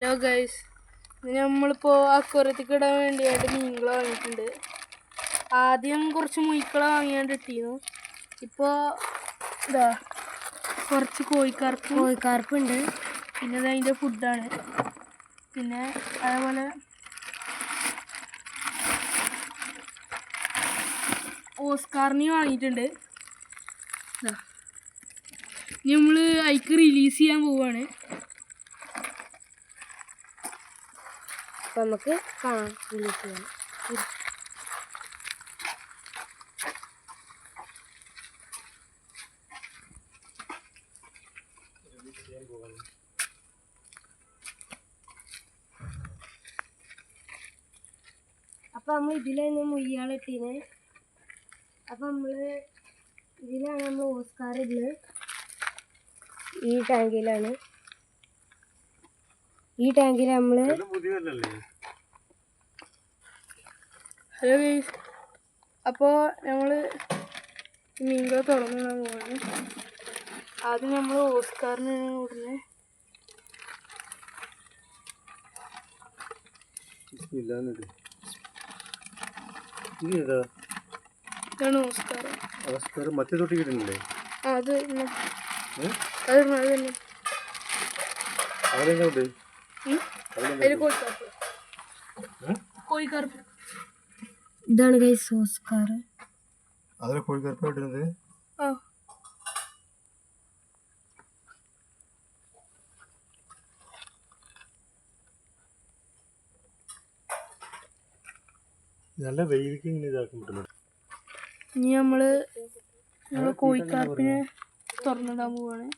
Hello guys, നമ്മളിപ്പോൾ അക്വറിയത്തേക്ക് ഇടാൻ വേണ്ടിയായിട്ട് മീനുകൾ വാങ്ങിയിട്ടുണ്ട്. ആദ്യം കുറച്ച് മുയ്ക്കളെ വാങ്ങിയാണ്ട് ഇട്ടിരുന്നു. ഇപ്പോൾ ഇതാ കുറച്ച് കോഴിക്കാർപ്പുണ്ട്. പിന്നെ ഇത് അതിൻ്റെ ഫുഡാണ്. പിന്നെ അതേപോലെ ഓസ്കാറിനെ വാങ്ങിയിട്ടുണ്ട്. ഇനി നമ്മൾ അതിക്ക് റിലീസ് ചെയ്യാൻ പോവുകയാണ്. അപ്പം നമുക്ക് കാണാം റിലീസ് ചെയ്യാം. അപ്പം നമ്മൾ ഇതിലാണ് മുയ്യാളിട്ടീന്. അപ്പം നമ്മൾ ഇതിലാണ് നമ്മൾ ഓസ്കാർ ഇടുന്നത്. ഈ ടാങ്കിലാണ് നമ്മൾ ഹലോ ഗൈസ്, അപ്പോൾ ഞങ്ങൾ മീനുകളെ തുറന്നിടാൻ പോവാണ്. ആദ്യം നമ്മൾ ഓസ്കാറിന് ഉടനെ ഇതാണ് ഓസ്കാർ. മറ്റേ തൊട്ടിക്കിട്ടുന്നില്ലേ? അത് തന്നെ കോഴിക്കാർപ്പ്. ഇതാണ് ഗൈസ് ഓസ്കാർ. അതിൽ കോഴിക്കാർപ്പ് ഇടുന്നത്. നല്ല വെയിലേക്ക് ഇങ്ങനെ ഇതാക്കാൻ പറ്റുന്നു. ഇനി നമ്മള് കോഴിക്കാർപ്പിനെ തുറന്നിടാൻ പോവാണ്.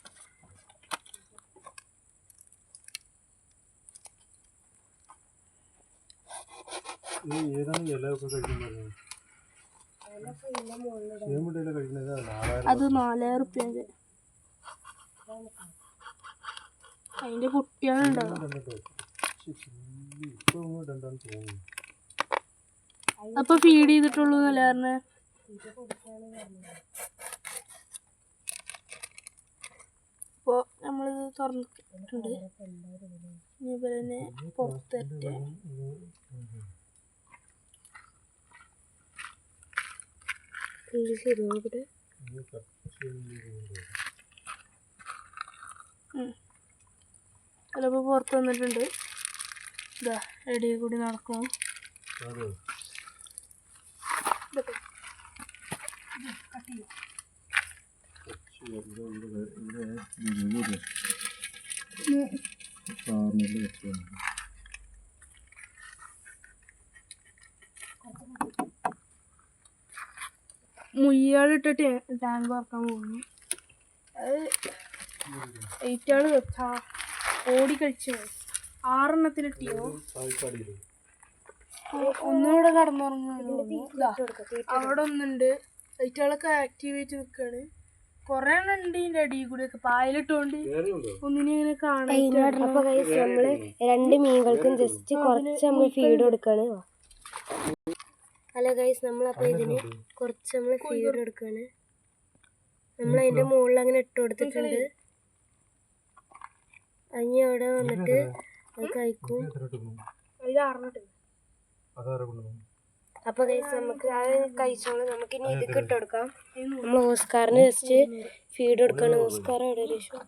ഏതാണ് ഇല ഒക്കെ കഴിക്കുന്നത്? അത് 4000 റുപ്യ. അതിന്റെ കുട്ടികളുണ്ടാവും. അപ്പൊ ഫീഡ് ചെയ്തിട്ടുള്ളൂ എന്നല്ല പറഞ്ഞേ. ഇപ്പോൾ നമ്മളിത് തുറന്നിട്ടുണ്ട്. ഇനിയിപ്പോൾ തന്നെ പുറത്തേറ്റ് ചിലപ്പോൾ പുറത്ത് വന്നിട്ടുണ്ട്. ഇതാ എടിയിൽ കൂടി നടക്കും. മുയ്യാളിട്ട് ടാങ്ക് വറക്കാൻ പോകുന്നു. അത് 8 ആള് ഓടി കഴിച്ചു. 6 എണ്ണത്തിലിട്ടിയോ. ഒന്നുകൂടെ കടന്നുറങ്ങുന്നു. അവിടെ ഒന്നുണ്ട്. 8 ആളൊക്കെ ആക്റ്റീവായിട്ട് നിൽക്കുകയാണ്. കൊറേ എണ്ണം ഉണ്ട് ഇതിന്റെ അടിയിൽ കൂടി ഒക്കെ പായലിട്ടോണ്ട് ഒന്നിനെ ഇങ്ങനെ കാണാൻ. നമ്മള് 2 മീനുകൾക്കും ജസ്റ്റ് കുറച്ച് നമ്മൾ ഫീഡ് കൊടുക്കാണ്. ഹലോ ഗൈസ്, നമ്മളപ്പോൾ ഇതിന് കുറച്ച് നമ്മൾ ഫീഡ് കൊടുക്കാണ്. നമ്മൾ അതിന്റെ മുകളിൽ അങ്ങനെ ഇട്ട് കൊടുത്തിട്ടുണ്ട്. അഞ്ഞി അവിടെ വന്നിട്ട് അത് കഴിക്കും. അപ്പൊ ഗൈസ് നമുക്ക് അത് കഴിച്ചോളൂ. നമുക്ക് ഇനി ഇത് ഇട്ട് കൊടുക്കാം. നമ്മൾ ഓസ്കാറിന് ജസ്റ്റ് ഫീഡ് കൊടുക്കാണ്. ഓസ്കാർ അവിടെ ഒരു ഇഷ്യൂ.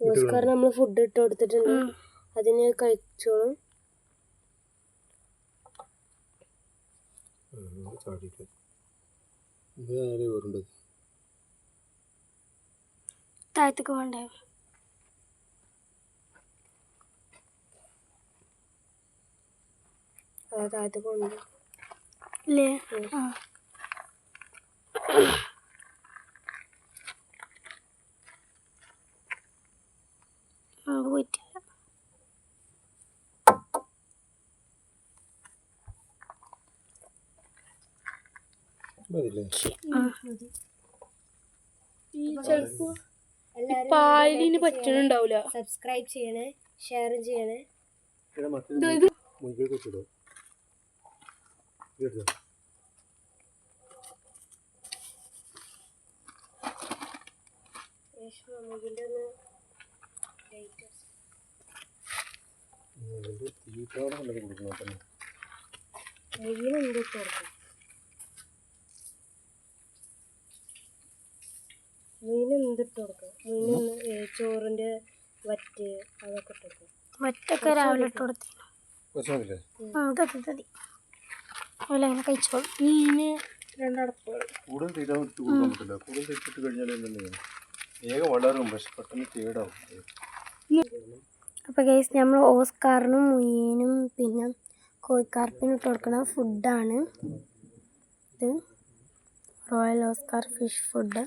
ഓസ്കാർ നമ്മൾ ഫുഡ് ഇട്ട് കൊടുത്തിട്ടുണ്ട്. അതിന് കഴിച്ചോളും. താഴത്തേക്ക് വേണ്ടേ? താഴത്തേക്ക് വേണ്ട ഇല്ലേ? പോയിട്ടില്ല. പായലിന് പറ്റണുണ്ടാവൂല. സബ്സ്ക്രൈബ് ചെയ്യണേ, ഷെയറും ചെയ്യണേ. ഇതിൻ്റെ ഒന്ന് ലൈറ്റ് എന്തിട്ട് കൊടുക്കും മീൻ എന്തിട്ട് കൊടുക്കും മീൻ ചോറിൻ്റെ വറ്റ് അതൊക്കെ ഇട്ട് കൊടുക്കും മറ്റൊക്കെ രാവിലെ ഇട്ട് കൊടുത്തി അതൊക്കെ മതി അതുപോലെ അങ്ങനെ കഴിച്ചോളും. മീന് രണ്ടടപ്പുകൾ കൂടുതൽ തീറ്റ ഇട്ട് കൊടുക്കാൻ പറ്റില്ല. കൂടുതൽ തീറ്റ ഇട്ട് കഴിഞ്ഞാൽ എന്തെങ്കിലും വേഗം വളരും, പക്ഷെ പെട്ടെന്ന് കേടാവും. അപ്പോൾ ഗൈസ് നമ്മൾ ഓസ്കാറിനും മുയ്യനും പിന്നെ കോഴിക്കാർപ്പിനും ഇട്ട് കൊടുക്കുന്ന ഫുഡാണ് ഇത്. Royal Oscar fish food.